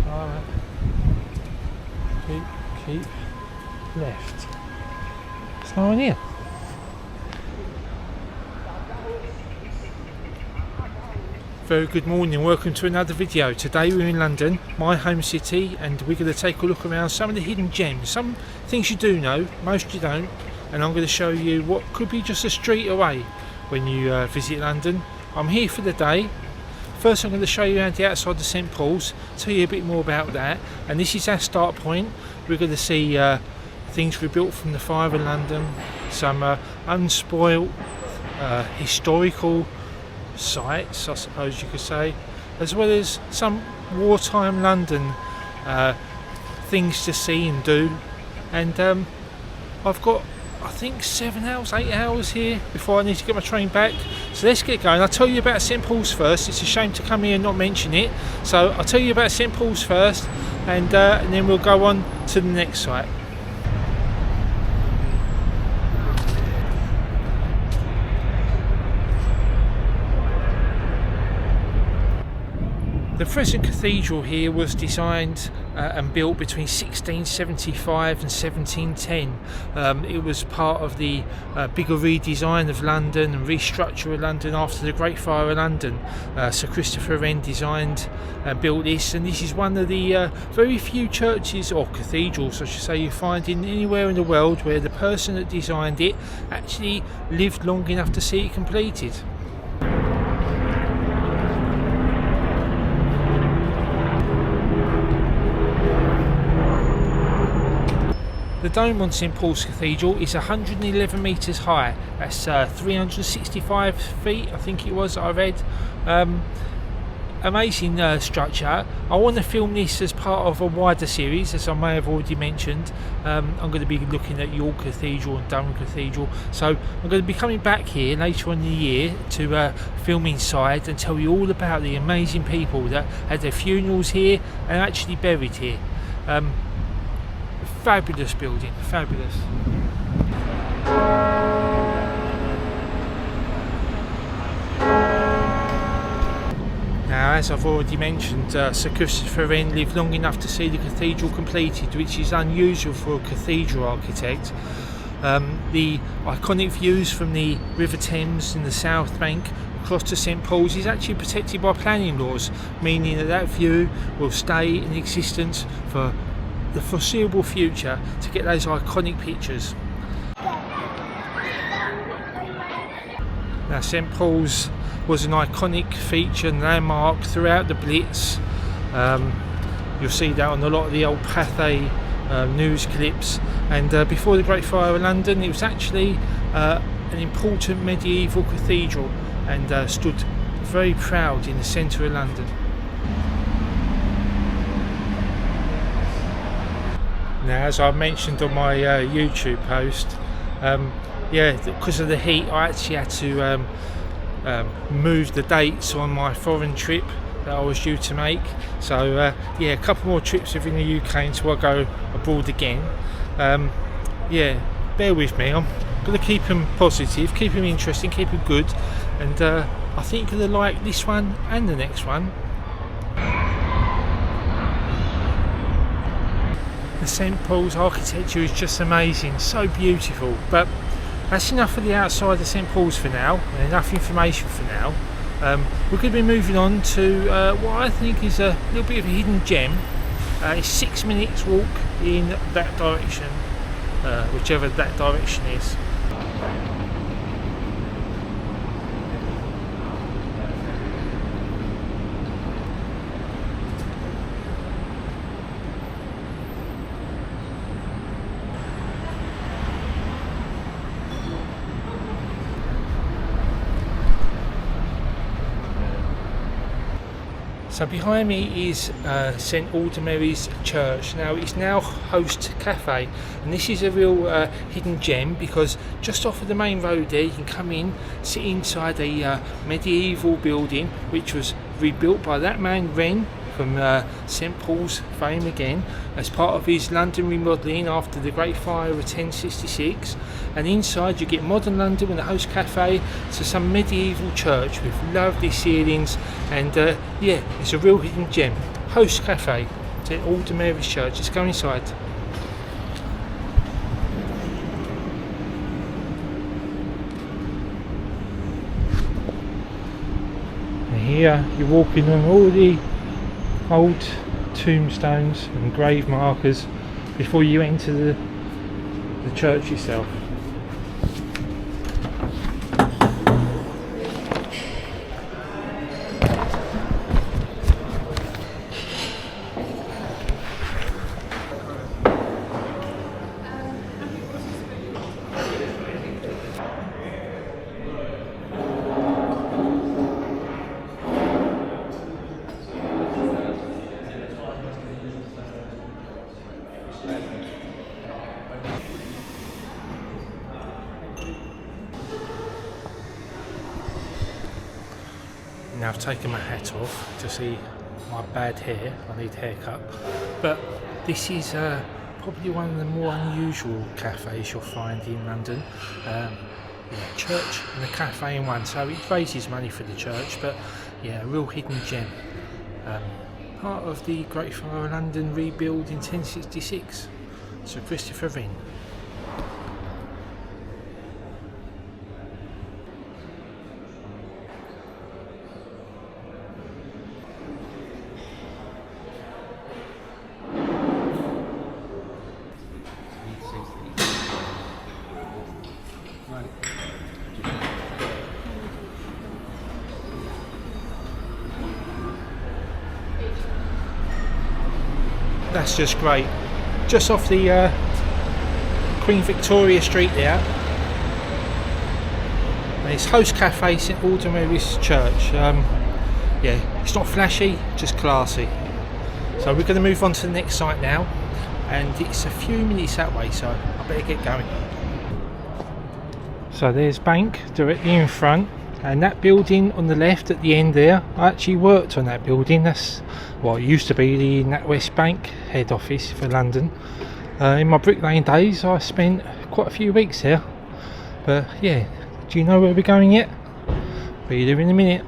Alright. Keep left. There's no one here. Very good morning, welcome to another video. Today we're in London, my home city, and we're going to take a look around some of the hidden gems. Some things you do know, most you don't, and I'm going to show you what could be just a street away when you visit London. I'm here for the day. First I'm going to show you around the outside of St Paul's, tell you a bit more about that, and this is our start point. We're going to see things rebuilt from the fire in London, some unspoilt historical sites, I suppose you could say, as well as some wartime London things to see and do. And I've got, I think, 7 hours, 8 hours here before I need to get my train back. So let's get going. I'll tell you about St Paul's first. It's a shame to come here and not mention it. So I'll tell you about St Paul's first, and then we'll go on to the next site. The present cathedral here was designed and built between 1675 and 1710. It was part of the bigger redesign of London and restructure of London after the Great Fire of London. Sir Christopher Wren designed and built this, and this is one of the very few churches, or cathedrals I should say, you find in anywhere in the world where the person that designed it actually lived long enough to see it completed. The dome on St Paul's Cathedral is 111 metres high. That's 365 feet, I think it was, I read. Amazing structure. I want to film this as part of a wider series, as I may have already mentioned. I'm going to be looking at York Cathedral and Durham Cathedral, so I'm going to be coming back here later on in the year to film inside and tell you all about the amazing people that had their funerals here and actually buried here. Fabulous building, fabulous. Now, as I've already mentioned, Sir Christopher Wren lived long enough to see the cathedral completed, which is unusual for a cathedral architect. The iconic views from the River Thames in the South Bank across to St Paul's is actually protected by planning laws, meaning that view will stay in existence for the foreseeable future to get those iconic pictures. Now, St Paul's was an iconic feature and landmark throughout the Blitz. You'll see that on a lot of the old Café news clips, and before the Great Fire of London it was actually an important medieval cathedral and stood very proud in the centre of London. Now, as I mentioned on my YouTube post, because of the heat I actually had to move the dates on my foreign trip that I was due to make. So a couple more trips within the UK until I go abroad again. Bear with me, I'm going to keep them positive, keep them interesting, keep them good, and I think you're going to like this one and the next one. The St Paul's architecture is just amazing, so beautiful. But that's enough of the outside of St Paul's for now, and enough information for now. We're going to be moving on to what I think is a little bit of a hidden gem. It's 6 minutes walk in that direction, whichever that direction is. So behind me is St Aldermary's church. Now it's now host Café, and this is a real hidden gem because just off of the main road there you can come in, sit inside a medieval building which was rebuilt by that man Wren from St Paul's fame again as part of his London remodelling after the Great Fire of 1066. And inside you get modern London with a host cafe to some medieval church with lovely ceilings, and it's a real hidden gem. host cafe to Aldermary Church. Let's go inside. And here you're walking on all the old tombstones and grave markers before you enter the church itself. Now I've taken my hat off to see my bad hair. I need a haircut. But this is probably one of the more unusual cafes you'll find in London. Yeah, church and a cafe in one, so it raises money for the church, but yeah, a real hidden gem. Part of the Great Fire of London rebuild in 1066. Sir Christopher Wren. That's just great. Just off the Queen Victoria Street there. And it's Host Cafe St Aldermary's Church. Yeah, it's not flashy, just classy. So we're going to move on to the next site now, and it's a few minutes that way, so I better get going. So there's Bank directly in front, and that building on the left at the end there, I actually worked on that building. That's what it used to be the NatWest Bank head office for London. In my Brick Lane days I spent quite a few weeks there. But yeah, do you know where we're going yet? Be there in a minute.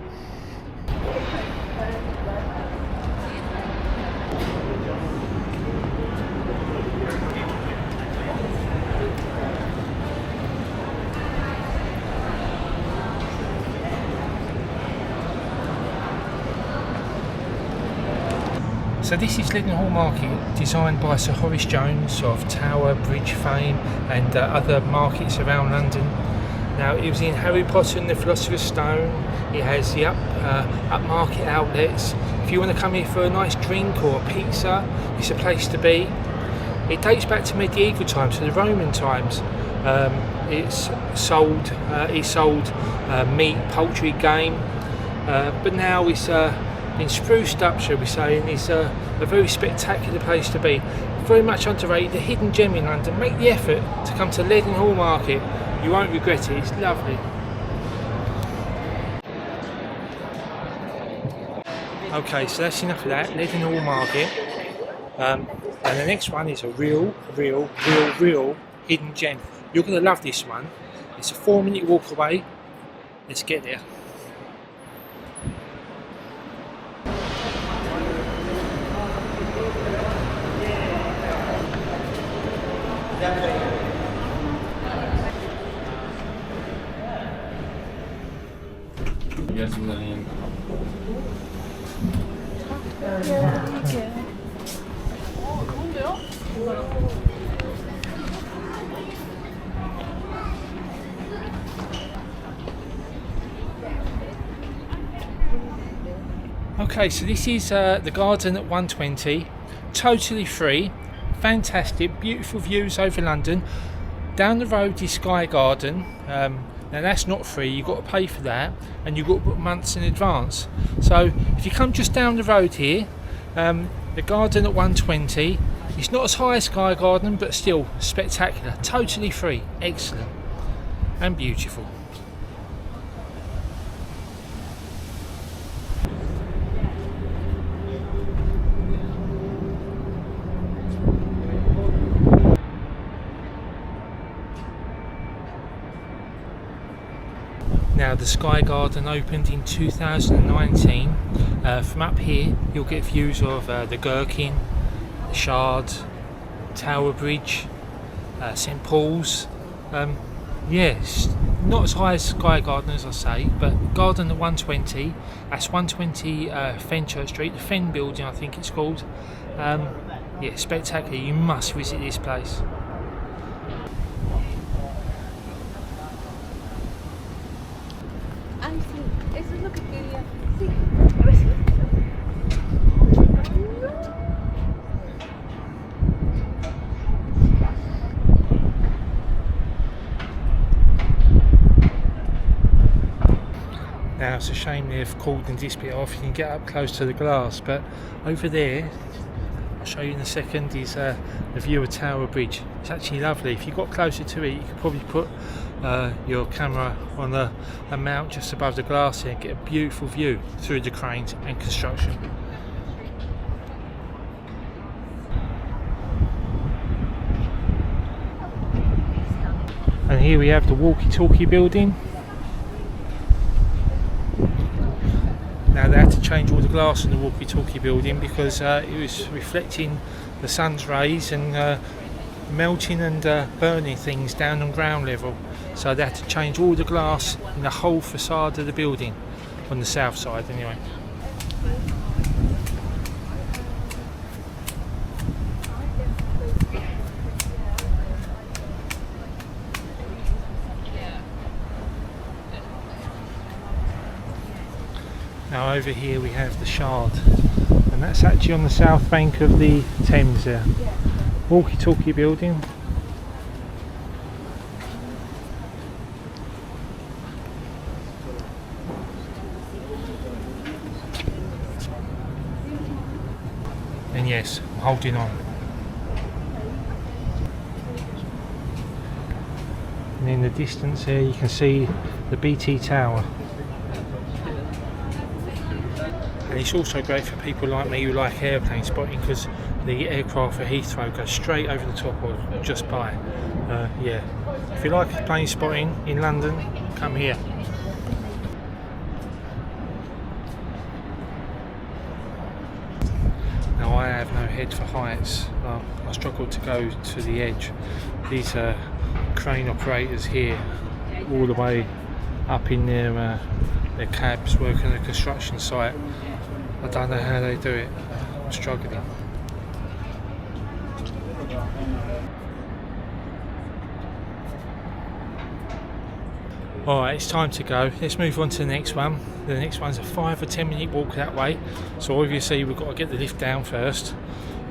So this is Leadenhall Market, designed by Sir Horace Jones of Tower Bridge fame and other markets around London. Now it was in Harry Potter and the Philosopher's Stone. It has the upmarket outlets. If you want to come here for a nice drink or a pizza, it's a place to be. It dates back to medieval times, to the Roman times. It's sold meat, poultry, game, but now it's been spruced up, shall we say, and it's a very spectacular place to be. Very much underrated, a hidden gem in London. Make the effort to come to Leadenhall Market. You won't regret it, it's lovely. Okay, so that's enough of that, Leadenhall Market. And the next one is a real hidden gem. You're going to love this one. It's a 4-minute walk away. Let's get there. Yes, Lillian. Okay, so this is the garden at 120, totally free, fantastic, beautiful views over London. Down the road is Sky Garden. Now that's not free, you've got to pay for that, and you've got to book months in advance. So if you come just down the road here, the garden at 120, it's not as high as Sky Garden, but still spectacular, totally free, excellent and beautiful. Now the Sky Garden opened in 2019. From up here you'll get views of the Gherkin, the Shard, Tower Bridge, St Paul's. Yes, not as high as Sky Garden as I say, but Garden at 120, that's 120 Fenchurch Street, the Fen building I think it's called. Yeah, spectacular, you must visit this place. Now it's a shame they've cordoned this bit off, you can get up close to the glass, but over there, I'll show you in a second, is the view of Tower Bridge. It's actually lovely. If you got closer to it, you could probably put your camera on a mount just above the glass here and get a beautiful view through the cranes and construction. And here we have the walkie-talkie building. Now they had to change all the glass in the walkie-talkie building because it was reflecting the sun's rays and melting and burning things down on ground level. So they had to change all the glass in the whole facade of the building, on the south side anyway. Now over here we have the Shard, and that's actually on the south bank of the Thames there. Walkie-talkie building. And yes, I'm holding on. And in the distance here you can see the BT Tower. And it's also great for people like me who like airplane spotting because the aircraft at Heathrow goes straight over the top or just by. Yeah, if you like plane spotting in London, come here. Now I have no head for heights. I struggle to go to the edge. These crane operators here, all the way up in their cabs working on a construction site. I don't know how they do it. I'm struggling. Alright, it's time to go. Let's move on to the next one. The next one's a 5 or 10 minute walk that way. So obviously we've got to get the lift down first.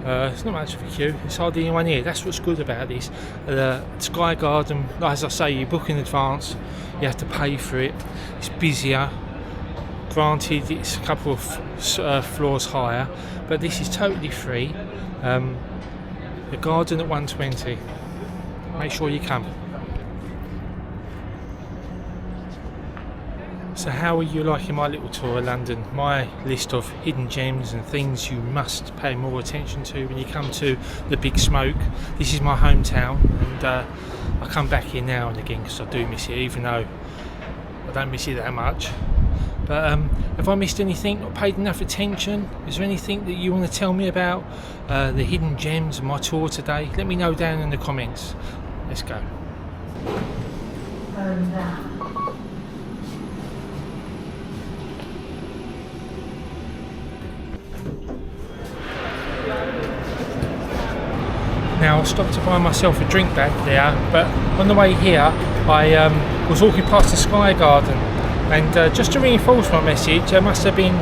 It's not much of a queue, it's hardly anyone here. That's what's good about this. The Sky Garden, as I say, you book in advance, you have to pay for it. It's busier. Granted, it's a couple of floors higher, but this is totally free. The Garden at 120. Make sure you come. So how are you liking my little tour of London? My list of hidden gems and things you must pay more attention to when you come to the Big Smoke. This is my hometown, and I come back here now and again because I do miss it, even though I don't miss it that much. But have I missed anything, not paid enough attention? Is there anything that you want to tell me about the hidden gems of my tour today? Let me know down in the comments. Let's go. Now I stopped to buy myself a drink back there, but on the way here I was walking past the Sky Garden. And just to reinforce my message, there must have been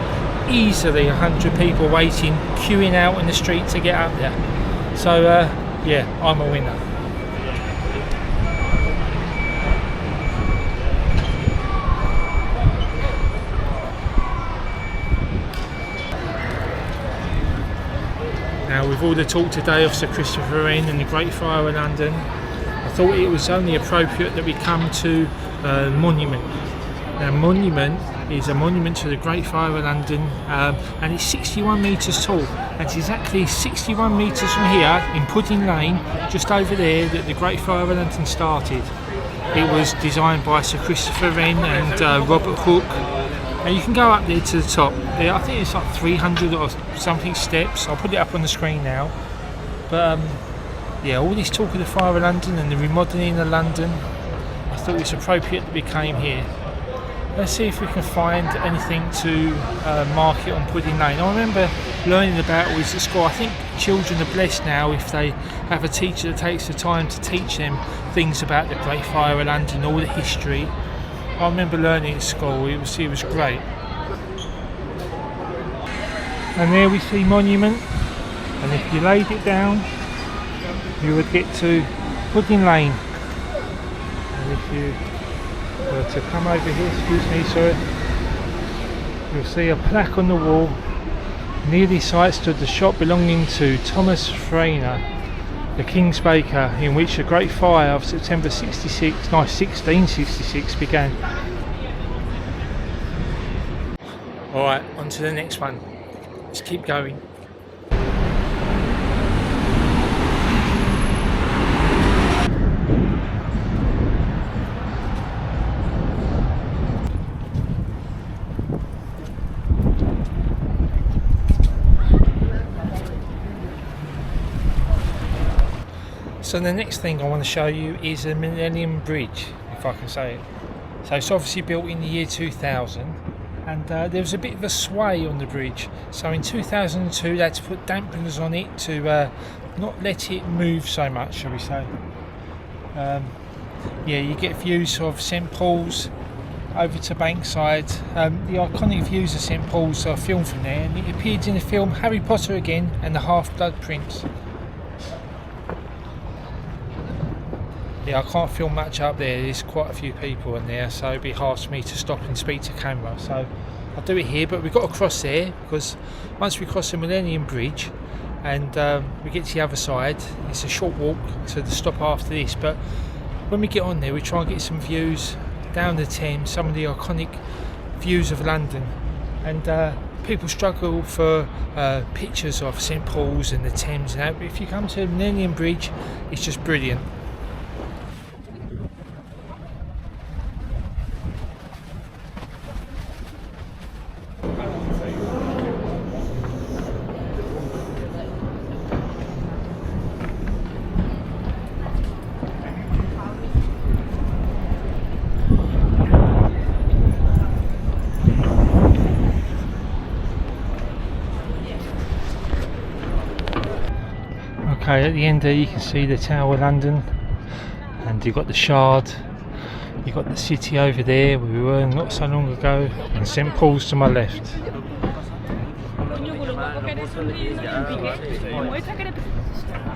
easily 100 people waiting, queuing out in the street to get up there. So yeah, I'm a winner. Now with all the talk today of Sir Christopher Wren and the Great Fire of London, I thought it was only appropriate that we come to Monument. Now Monument is a monument to the Great Fire of London, and it's 61 metres tall, and it's exactly 61 metres from here in Pudding Lane, just over there, that the Great Fire of London started. It was designed by Sir Christopher Wren and Robert Hooke, Now you can go up there to the top. There, I think it's like 300 or something steps. I'll put it up on the screen now. But yeah, all this talk of the Fire of London and the remodelling of London, I thought it was appropriate that we came here. Let's see if we can find anything to mark it on Pudding Lane. I remember learning about all this at school. I think children are blessed now if they have a teacher that takes the time to teach them things about the Great Fire of London, all the history. I remember learning at school, it was great. And there we see Monument, and if you laid it down you would get to Pudding Lane. And if you were to come over here, excuse me sir, you'll see a plaque on the wall. Near this site stood the shop belonging to Thomas Frainer, the King's Baker, in which the Great Fire of September 1666 began. Alright, on to the next one. Let's keep going. So the next thing I want to show you is a Millennium Bridge, if I can say it. So it's obviously built in the year 2000, and there was a bit of a sway on the bridge. So in 2002 they had to put dampeners on it to not let it move so much, shall we say. Yeah, you get views of St Paul's over to Bankside. The iconic views of St Paul's are filmed from there, and it appeared in the film Harry Potter Again and the Half-Blood Prince. Yeah, I can't film much up there, there's quite a few people in there, so it'd be hard for me to stop and speak to camera, so I'll do it here. But we've got to cross there, because once we cross the Millennium Bridge and we get to the other side, it's a short walk to the stop after this, but when we get on there we try and get some views down the Thames, some of the iconic views of London, and people struggle for pictures of St Paul's and the Thames and that, but if you come to the Millennium Bridge it's just brilliant. Okay, at the end there you can see the Tower of London, and you've got the Shard, you've got the city over there where we were not so long ago, and St Paul's to my left.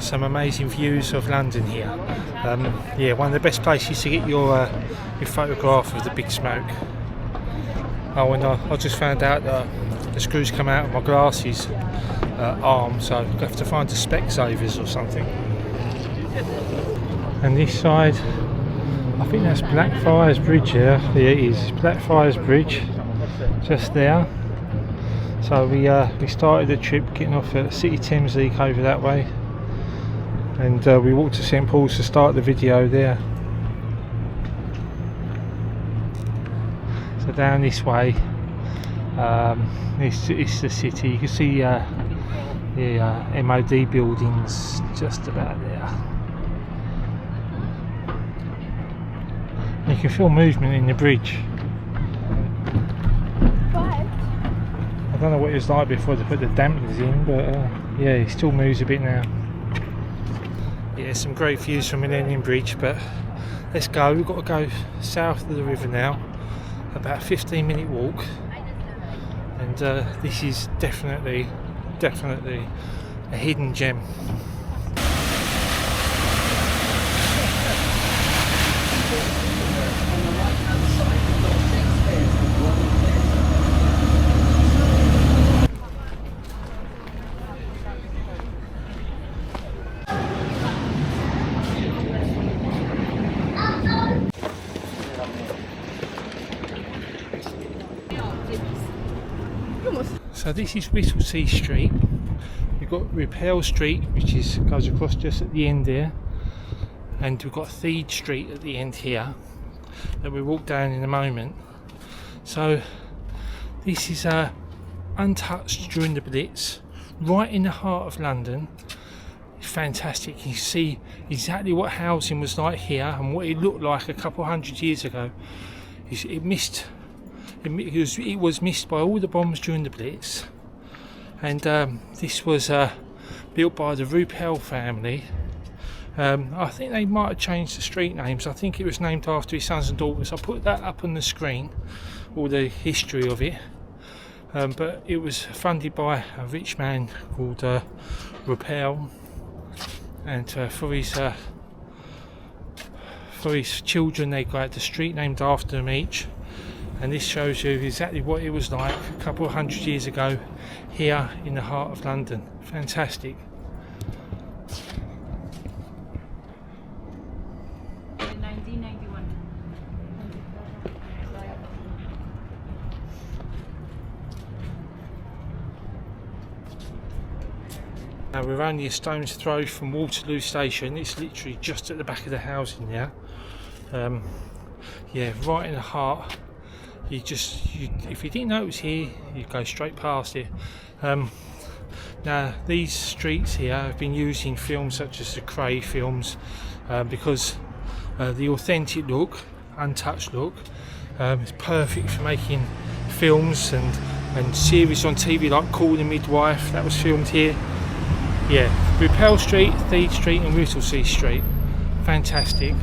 Some amazing views of London here. Yeah, one of the best places to get your photograph of the Big Smoke. Oh, and I just found out that the screws come out of my glasses arm, so I'll have to find the Specsavers or something. And this side, I think that's Blackfriars Bridge there. Yeah, it is Blackfriars Bridge, just there. So we started the trip getting off at City Thameslink over that way, and we walked to St Paul's to start the video there. So down this way, it's the city. You can see the MOD buildings just about there. You can feel movement in the bridge. I don't know what it was like before they put the dampers in, but yeah, it still moves a bit now. Yeah, some great views from Millennium Bridge, but let's go. We've got to go south of the river now, about a 15-minute walk, and this is definitely a hidden gem. So this is Whittlesea Street. We've got Roupell Street, which goes across just at the end there, and we've got Theed Street at the end here that we walk down in a moment. So This is untouched during the Blitz, right in the heart of London. It's fantastic. You can see exactly what housing was like here and what it looked like a couple hundred years ago. It was missed by all the bombs during the Blitz, and this was built by the Roupell family. I think they might have changed the street names. I think it was named after his sons and daughters. I'll put that up on the screen, all the history of it. But it was funded by a rich man called Roupell, and for his children they got the street named after them each. And this shows you exactly what it was like a couple of hundred years ago here in the heart of London. Fantastic. Now we're only a stone's throw from Waterloo Station. It's literally just at the back of the housing now. Yeah, right in the heart. If you didn't know it was here, you'd go straight past it. Now these streets here have been used in films such as the Café films because the authentic look, untouched look, is perfect for making films and series on TV like Call the Midwife. That was filmed here. Yeah, Roupell Street, Thede Street and Whittlesea Street. Fantastic.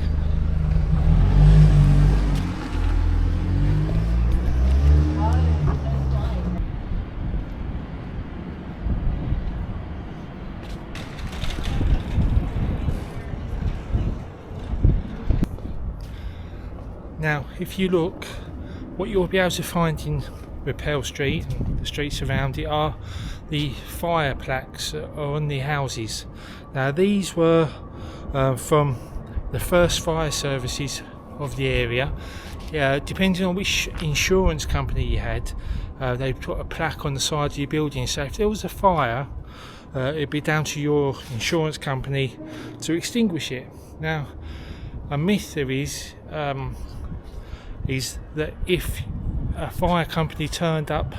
Now, if you look, what you'll be able to find in Roupell Street and the streets around it are the fire plaques that are on the houses. Now these were from the first fire services of the area. Depending on which insurance company you had, they put a plaque on the side of your building, so if there was a fire it'd be down to your insurance company to extinguish it. Now a myth there is that if a fire company turned up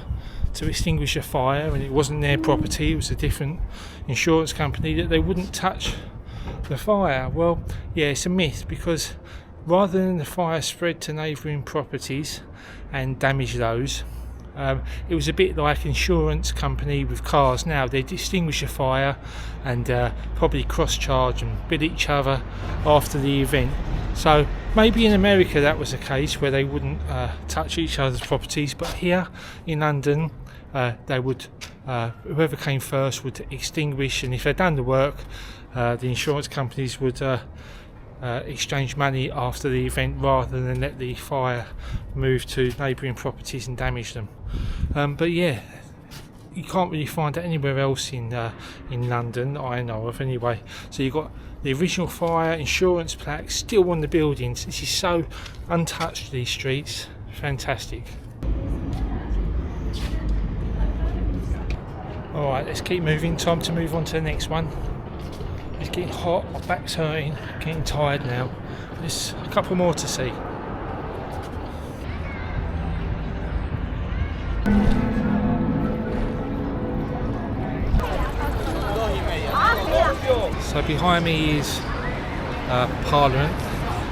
to extinguish a fire and it wasn't their property, it was a different insurance company, that they wouldn't touch the fire. Well, yeah, it's a myth, because rather than the fire spread to neighbouring properties and damage those, it was a bit like insurance company with cars now. They'd extinguish a fire and probably cross-charge and bill each other after the event. So maybe in America that was the case, where they wouldn't touch each other's properties, but here in London they would, whoever came first would extinguish, and if they'd done the work, the insurance companies would exchange money after the event rather than let the fire move to neighbouring properties and damage them. But yeah, you can't really find that anywhere else in London, I know of anyway. So you've got the original fire insurance plaque still on the buildings. This is so untouched, these streets. Fantastic. Alright, let's keep moving. Time to move on to the next one. It's getting hot, my back's hurting, getting tired now. There's a couple more to see. So behind me is Parliament.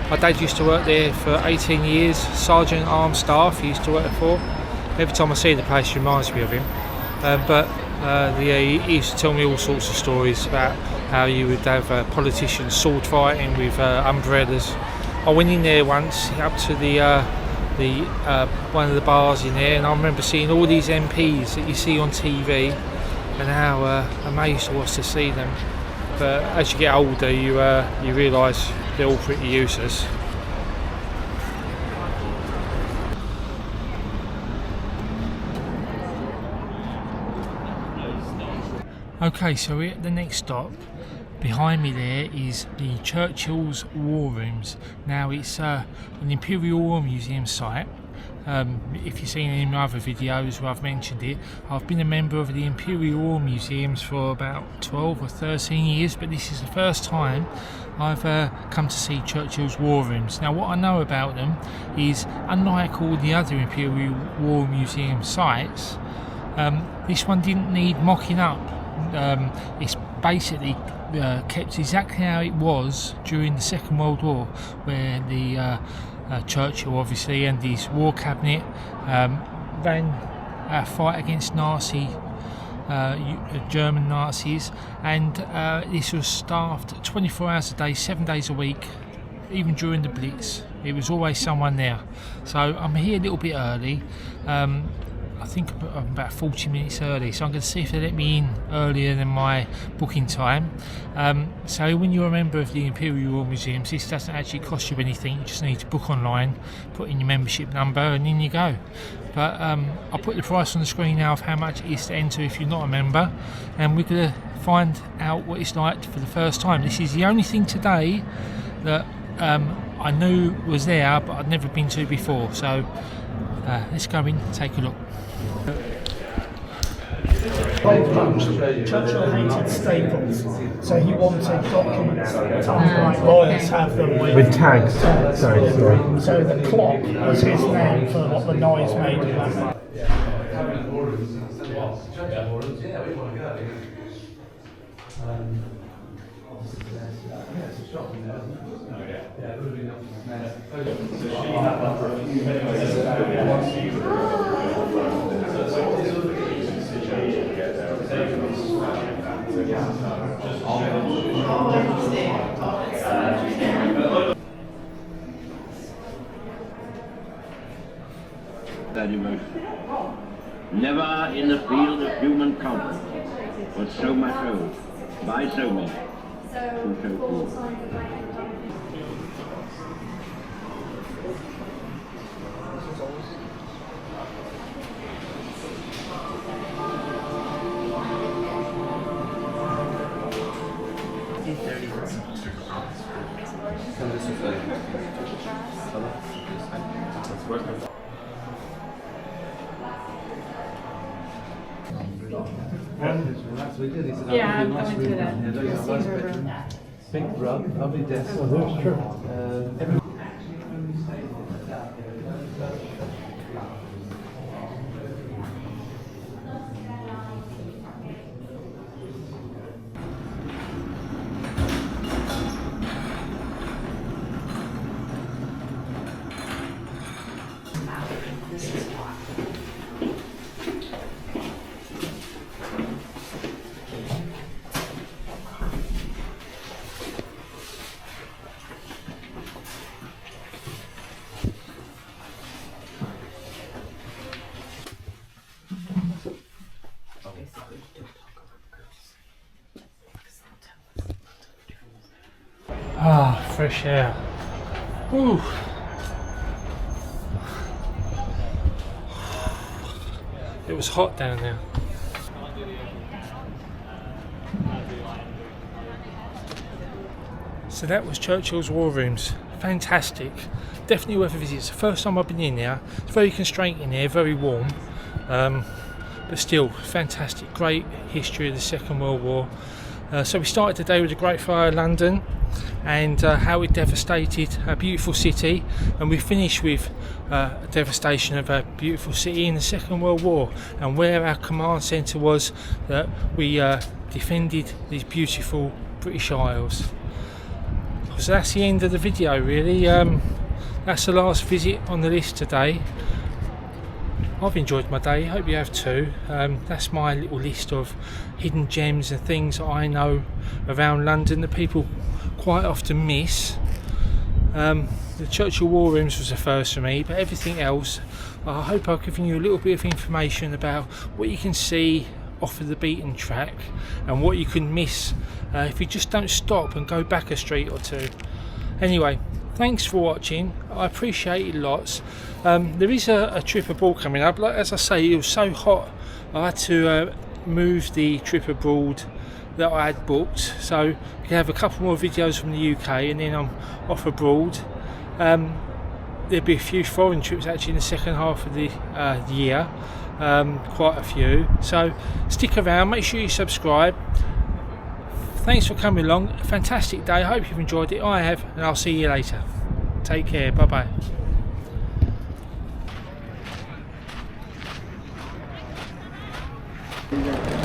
My dad used to work there for 18 years, Sergeant Armed Staff he used to work for. Every time I see the place it reminds me of him. He used to tell me all sorts of stories about how you would have politicians sword fighting with umbrellas. I went in there once up to the one of the bars in there, and I remember seeing all these MPs that you see on TV and how amazed I was to see them. But as you get older you realise they're all pretty useless. Okay, so we're at the next stop. Behind me there is the Churchill's War Rooms. Now it's an Imperial War Museum site. If you've seen any of my other videos where I've mentioned it, I've been a member of the Imperial War Museums for about 12 or 13 years, but this is the first time I've come to see Churchill's War Rooms. Now, what I know about them is, unlike all the other Imperial War Museum sites, this one didn't need mocking up. It's basically kept exactly how it was during the Second World War, where the Churchill, obviously, and his war cabinet ran a fight against German Nazis, and this was staffed 24 hours a day, 7 days a week, even during the Blitz. It was always someone there. So I'm here a little bit early. I think I'm about 40 minutes early, so I'm going to see if they let me in earlier than my booking time. So when you're a member of the Imperial War Museums, this doesn't actually cost you anything. You just need to book online, put in your membership number, and in you go. But I'll put the price on the screen now of how much it is to enter if you're not a member, and we're going to find out what it's like for the first time. This is the only thing today that I knew was there, but I'd never been to before. So let's go in and take a look. Churchill hated staples, so he wanted documents like lawyers have them with tags. Sorry. So the clock was his name for what the noise made of that. Very much. Never in the field of human comfort was so much owed by so many to so few. Yeah, I'm going to that. Big rug, lovely desk. Oh, that's true. Ah, fresh air. Ooh. It was hot down there. So that was Churchill's War Rooms. Fantastic. Definitely worth a visit. It's the first time I've been in there. It's very constrained in there, very warm. But still, fantastic. Great history of the Second World War. So we started the day with the Great Fire of London and how it devastated a beautiful city, and we finished with devastation of a beautiful city in the Second World War, and where our command centre was, that we defended these beautiful British Isles. So that's the end of the video, really. That's the last visit on the list today. I've enjoyed my day, hope you have too. That's my little list of hidden gems and things that I know around London that people quite often miss. The Churchill War Rooms was the first for me, but everything else, I hope I've given you a little bit of information about what you can see off of the beaten track and what you can miss if you just don't stop and go back a street or two. Anyway, thanks for watching, I appreciate it lots. There is a trip abroad coming up. Like, as I say, it was so hot I had to move the trip abroad that I had booked, so we can have a couple more videos from the UK and then I'm off abroad. there'll be a few foreign trips actually in the second half of the year, quite a few. So stick around, make sure you subscribe. Thanks for coming along. A fantastic day. I hope you've enjoyed it. I have, and I'll see you later. Take care. Bye bye.